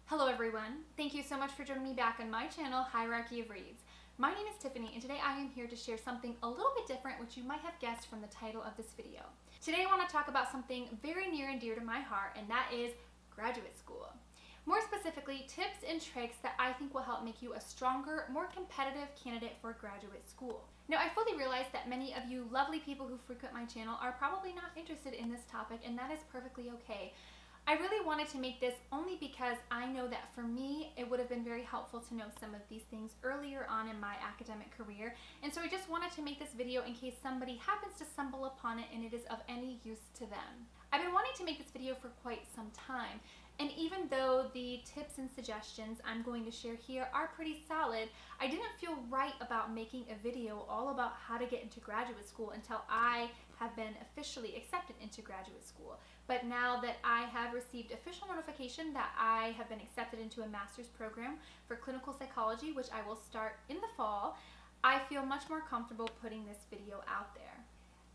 Hello everyone, thank you so much for joining me back on my channel, Hierarchy of Reads. My name is Tiffany and today I am here to share something a little bit different, which you might have guessed from the title of this video. Today I want to talk about something very near and dear to my heart, and that is graduate school. More specifically, tips and tricks that I think will help make you a stronger, more competitive candidate for graduate school. Now, I fully realize that many of you lovely people who frequent my channel are probably not interested in this topic, and that is perfectly okay. I really wanted to make this only because I know that for me, it would have been very helpful to know some of these things earlier on in my academic career. And so I just wanted to make this video in case somebody happens to stumble upon it and it is of any use to them. I've been wanting to make this video for quite some time. And even though the tips and suggestions I'm going to share here are pretty solid, I didn't feel right about making a video all about how to get into graduate school until I have been officially accepted into graduate school. But now that I have received official notification that I have been accepted into a master's program for clinical psychology, which I will start in the fall, I feel much more comfortable putting this video out there.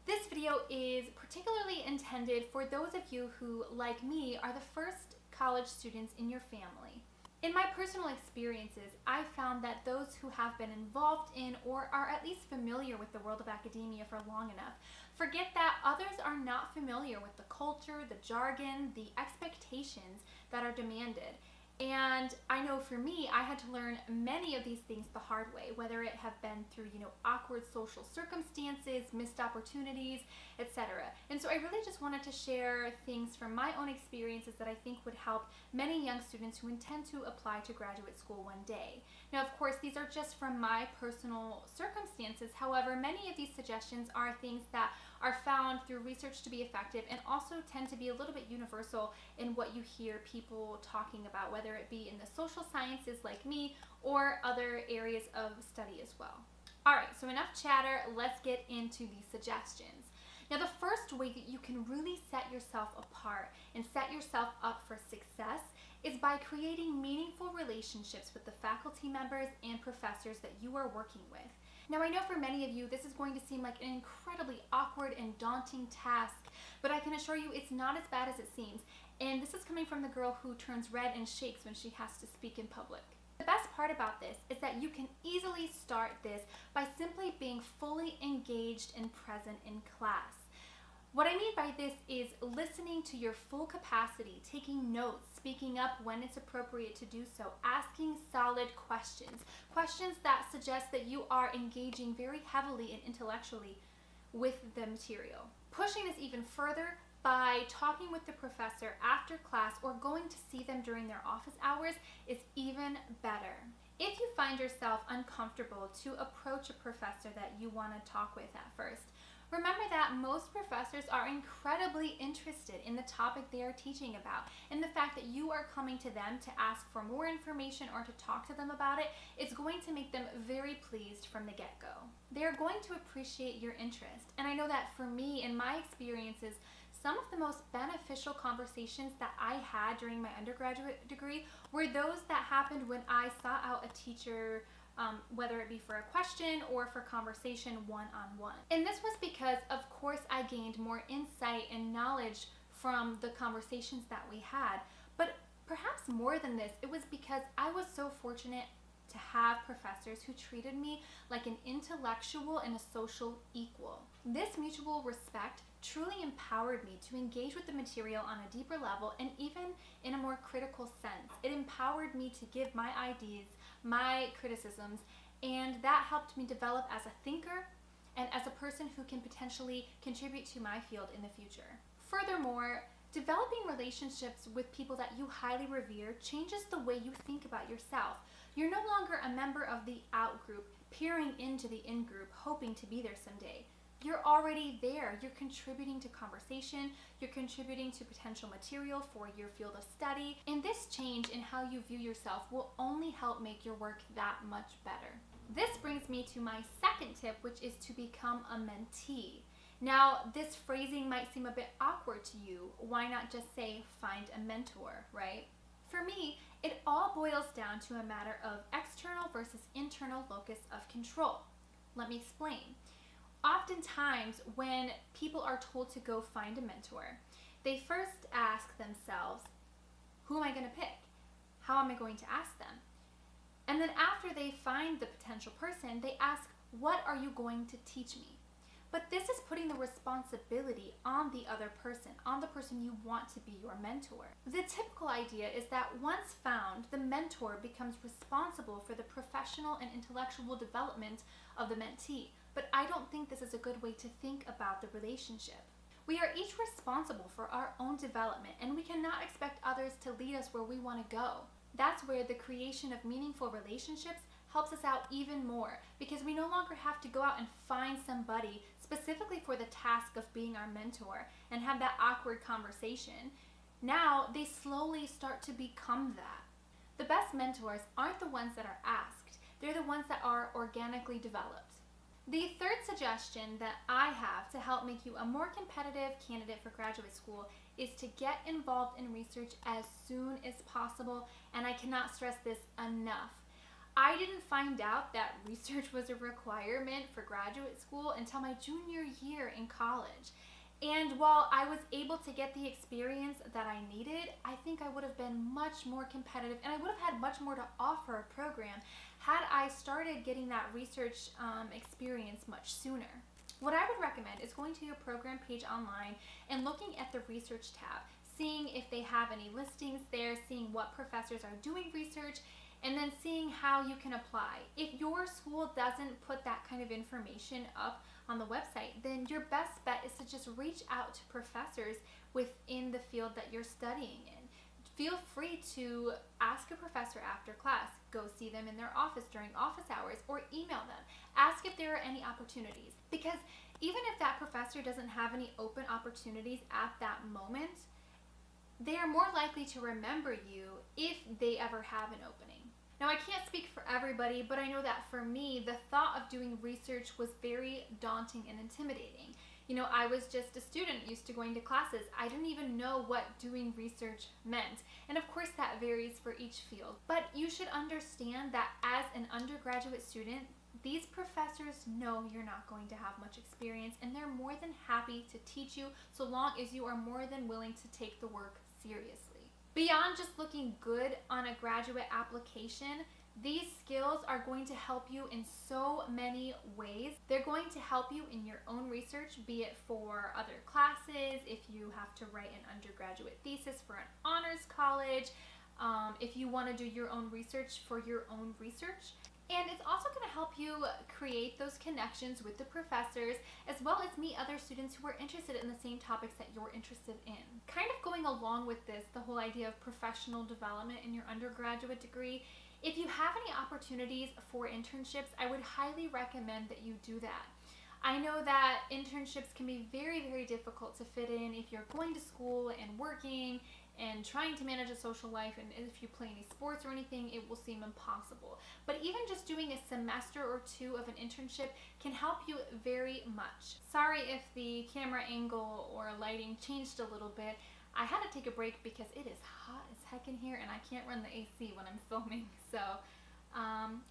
This video is particularly intended for those of you who, like me, are the first college students in your family. In my personal experiences, I found that those who have been involved in or are at least familiar with the world of academia for long enough forget that others are not familiar with the culture, the jargon, the expectations that are demanded. And I know for me, I had to learn many of these things the hard way, whether it have been through, awkward social circumstances, missed opportunities, etc. And so I really just wanted to share things from my own experiences that I think would help many young students who intend to apply to graduate school one day. Now, of course, these are just from my personal circumstances. However, many of these suggestions are things that are found through research to be effective and also tend to be a little bit universal in what you hear people talking about, whether it be in the social sciences like me or other areas of study as well. All right, so enough chatter, let's get into these suggestions. Now, the first way that you can really set yourself apart and set yourself up for success is by creating meaningful relationships with the faculty members and professors that you are working with. Now, I know for many of you, this is going to seem like an incredibly awkward and daunting task, but I can assure you it's not as bad as it seems. And this is coming from the girl who turns red and shakes when she has to speak in public. The best part about this is that you can easily start this by simply being fully engaged and present in class. What I mean by this is listening to your full capacity, taking notes, speaking up when it's appropriate to do so, asking solid questions, questions that suggest that you are engaging very heavily and intellectually with the material. Pushing this even further by talking with the professor after class or going to see them during their office hours is even better. If you find yourself uncomfortable to approach a professor that you want to talk with at first, remember that most professors are incredibly interested in the topic they are teaching about, and the fact that you are coming to them to ask for more information or to talk to them about it is going to make them very pleased from the get-go. They are going to appreciate your interest, and I know that for me, in my experiences, some of the most beneficial conversations that I had during my undergraduate degree were those that happened when I sought out a teacher, whether it be for a question or for conversation one-on-one. And this was because, of course, I gained more insight and knowledge from the conversations that we had. But perhaps more than this, it was because I was so fortunate to have professors who treated me like an intellectual and a social equal. This mutual respect truly empowered me to engage with the material on a deeper level and even in a more critical sense. It empowered me to give my ideas, my criticisms, and that helped me develop as a thinker and as a person who can potentially contribute to my field in the future. Furthermore, developing relationships with people that you highly revere changes the way you think about yourself. You're no longer a member of the out group, peering into the in group, hoping to be there someday. You're already there. You're contributing to conversation, you're contributing to potential material for your field of study, and this change in how you view yourself will only help make your work that much better. This brings me to my second tip, which is to become a mentee. Now, this phrasing might seem a bit awkward to you. Why not just say, find a mentor, right? For me, it all boils down to a matter of external versus internal locus of control. Let me explain. Oftentimes, when people are told to go find a mentor, they first ask themselves, who am I going to pick? How am I going to ask them? And then after they find the potential person, they ask, what are you going to teach me? But this is putting the responsibility on the other person, on the person you want to be your mentor. The typical idea is that once found, the mentor becomes responsible for the professional and intellectual development of the mentee. But I don't think this is a good way to think about the relationship. We are each responsible for our own development, and we cannot expect others to lead us where we want to go. That's where the creation of meaningful relationships helps us out even more, because we no longer have to go out and find somebody specifically for the task of being our mentor and have that awkward conversation. Now they slowly start to become that. The best mentors aren't the ones that are asked, they're the ones that are organically developed. The third suggestion that I have to help make you a more competitive candidate for graduate school is to get involved in research as soon as possible, and I cannot stress this enough. I didn't find out that research was a requirement for graduate school until my junior year in college. And while I was able to get the experience that I needed, I think I would have been much more competitive, and I would have had much more to offer a program had I started getting that research experience much sooner. What I would recommend is going to your program page online and looking at the research tab, seeing if they have any listings there, seeing what professors are doing research, and then seeing how you can apply. If your school doesn't put that kind of information up on the website, then your best bet is to just reach out to professors within the field that you're studying in. Feel free to ask a professor after class, go see them in their office during office hours, or email them. Ask if there are any opportunities, because even if that professor doesn't have any open opportunities at that moment, they are more likely to remember you if they ever have an opening. Now, I can't speak for everybody, but I know that for me, the thought of doing research was very daunting and intimidating. You know, I was just a student used to going to classes. I didn't even know what doing research meant. And of course, that varies for each field. But you should understand that as an undergraduate student, these professors know you're not going to have much experience, and they're more than happy to teach you so long as you are more than willing to take the work seriously. Beyond just looking good on a graduate application, these skills are going to help you in so many ways. They're going to help you in your own research, be it for other classes, if you have to write an undergraduate thesis for an honors college, if you want to do your own research for your own research. And it's also going to help you create those connections with the professors, as well as meet other students who are interested in the same topics that you're interested in. Kind of going along with this, the whole idea of professional development in your undergraduate degree, if you have any opportunities for internships, I would highly recommend that you do that. I know that internships can be very, very difficult to fit in if you're going to school and working and trying to manage a social life, and if you play any sports or anything, it will seem impossible. But even just doing a semester or two of an internship can help you very much. Sorry if the camera angle or lighting changed a little bit. I had to take a break because it is hot as heck in here and I can't run the AC when I'm filming. So,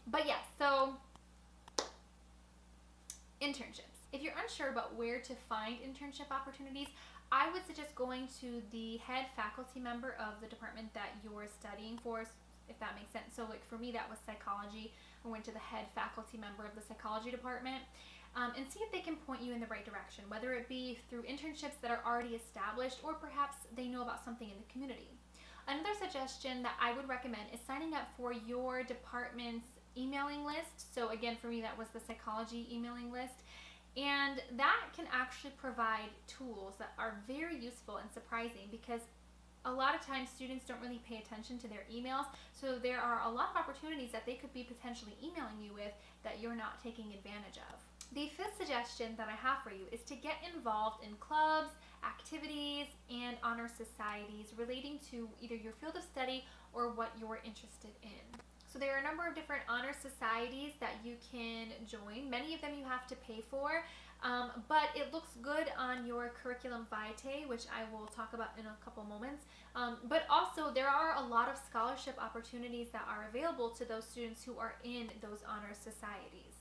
but yeah, so internships. If you're unsure about where to find internship opportunities, I would suggest going to the head faculty member of the department that you're studying for, if that makes sense. So like for me, that was psychology. I went to the head faculty member of the psychology department and see if they can point you in the right direction, whether it be through internships that are already established or perhaps they know about something in the community. Another suggestion that I would recommend is signing up for your department's emailing list. So again, for me, that was the psychology emailing list. And that can actually provide tools that are very useful and surprising, because a lot of times students don't really pay attention to their emails. So there are a lot of opportunities that they could be potentially emailing you with that you're not taking advantage of. The fifth suggestion that I have for you is to get involved in clubs, activities, and honor societies relating to either your field of study or what you're interested in. So there are a number of different honor societies that you can join. Many of them you have to pay for, but it looks good on your curriculum vitae, which I will talk about in a couple moments. But also there are a lot of scholarship opportunities that are available to those students who are in those honor societies.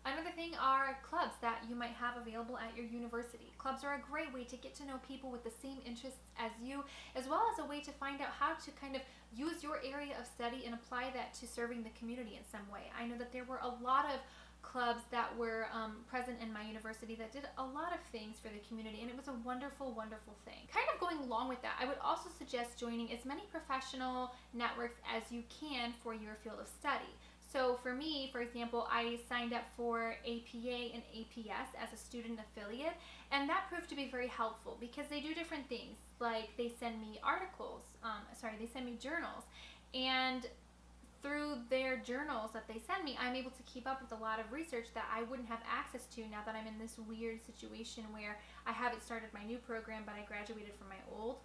Another thing are clubs that you might have available at your university. Clubs are a great way to get to know people with the same interests as you, as well as a way to find out how to kind of use your area of study and apply that to serving the community in some way. I know that there were a lot of clubs that were present in my university that did a lot of things for the community, and it was a wonderful, wonderful thing. Kind of going along with that, I would also suggest joining as many professional networks as you can for your field of study. So for me, for example, I signed up for APA and APS as a student affiliate, and that proved to be very helpful because they do different things. Like they send me they send me journals, and through their journals that they send me, I'm able to keep up with a lot of research that I wouldn't have access to now that I'm in this weird situation where I haven't started my new program, but I graduated from my old.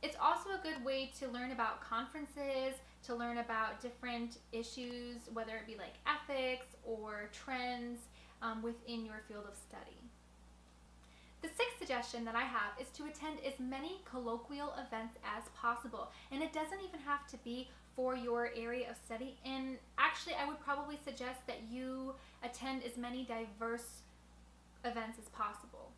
It's also a good way to learn about conferences, to learn about different issues, whether it be like ethics or trends within your field of study. The sixth suggestion that I have is to attend as many colloquial events as possible. And it doesn't even have to be for your area of study. And actually, I would probably suggest that you attend as many diverse events as possible.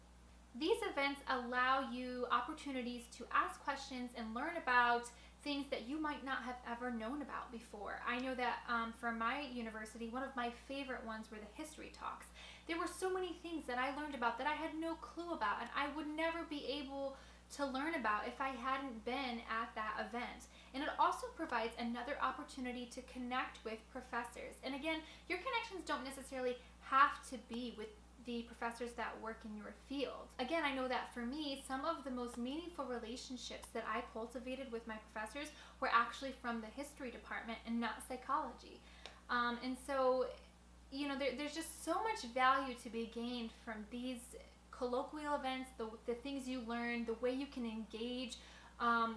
These events allow you opportunities to ask questions and learn about things that you might not have ever known about before. I know that for my university, one of my favorite ones were the history talks. There were so many things that I learned about that I had no clue about, and I would never be able to learn about if I hadn't been at that event. And it also provides another opportunity to connect with professors. And again, your connections don't necessarily have to be with the professors that work in your field. Again, I know that for me, some of the most meaningful relationships that I cultivated with my professors were actually from the history department and not psychology. And so, you know, there's just so much value to be gained from these colloquial events, the things you learn, the way you can engage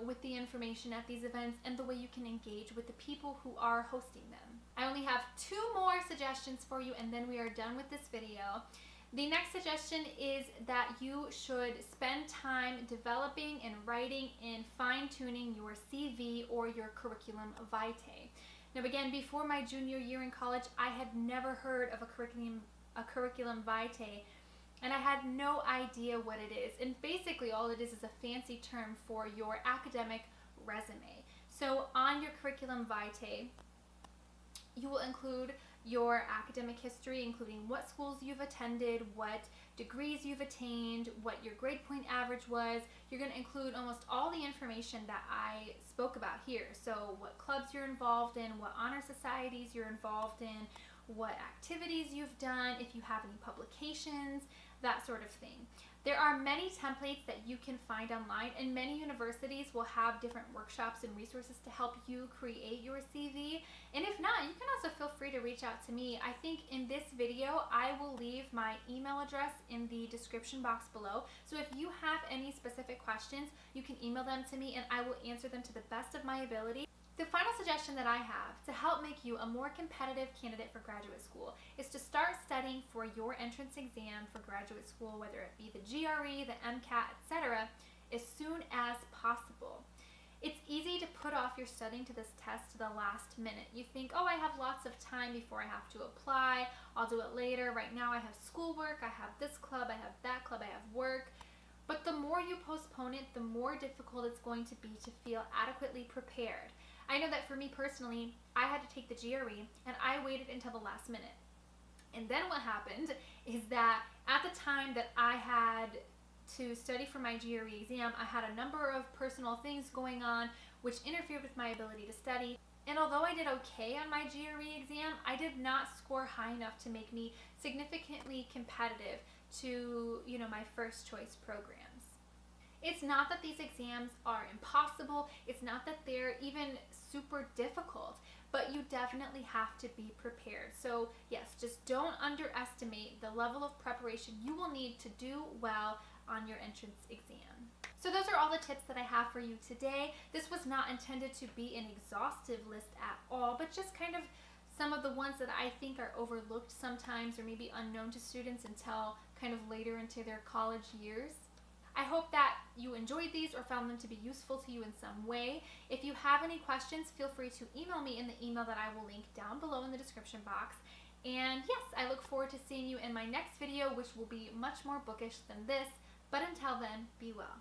with the information at these events, and the way you can engage with the people who are hosting them. I only have 2 more suggestions for you, and then we are done with this video. The next suggestion is that you should spend time developing and writing and fine-tuning your CV or your curriculum vitae. Now again, before my junior year in college, I had never heard of a curriculum vitae, and I had no idea what it is. And basically all it is a fancy term for your academic resume. So on your curriculum vitae, you will include your academic history, including what schools you've attended, what degrees you've attained, what your grade point average was. You're going to include almost all the information that I spoke about here. So what clubs you're involved in, what honor societies you're involved in, what activities you've done, if you have any publications, that sort of thing. There are many templates that you can find online, and many universities will have different workshops and resources to help you create your CV. And if not, you can also feel free to reach out to me. I think in this video, I will leave my email address in the description box below. So if you have any specific questions, you can email them to me and I will answer them to the best of my ability. The final suggestion that I have to help make you a more competitive candidate for graduate school is to start studying for your entrance exam for graduate school, whether it be the GRE, the MCAT, etc., as soon as possible. It's easy to put off your studying to this test to the last minute. You think, oh, I have lots of time before I have to apply. I'll do it later. Right now I have schoolwork, I have this club, I have that club, I have work. But the more you postpone it, the more difficult it's going to be to feel adequately prepared. I know that for me personally, I had to take the GRE and I waited until the last minute. And then what happened is that at the time that I had to study for my GRE exam, I had a number of personal things going on which interfered with my ability to study. And although I did okay on my GRE exam, I did not score high enough to make me significantly competitive to, my first choice programs. It's not that these exams are impossible, it's not that they're even super difficult, but you definitely have to be prepared. So yes, just don't underestimate the level of preparation you will need to do well on your entrance exam. So those are all the tips that I have for you today. This was not intended to be an exhaustive list at all, but just kind of some of the ones that I think are overlooked sometimes or maybe unknown to students until kind of later into their college years. I hope that you enjoyed these or found them to be useful to you in some way. If you have any questions, feel free to email me in the email that I will link down below in the description box. And yes, I look forward to seeing you in my next video, which will be much more bookish than this. But until then, be well.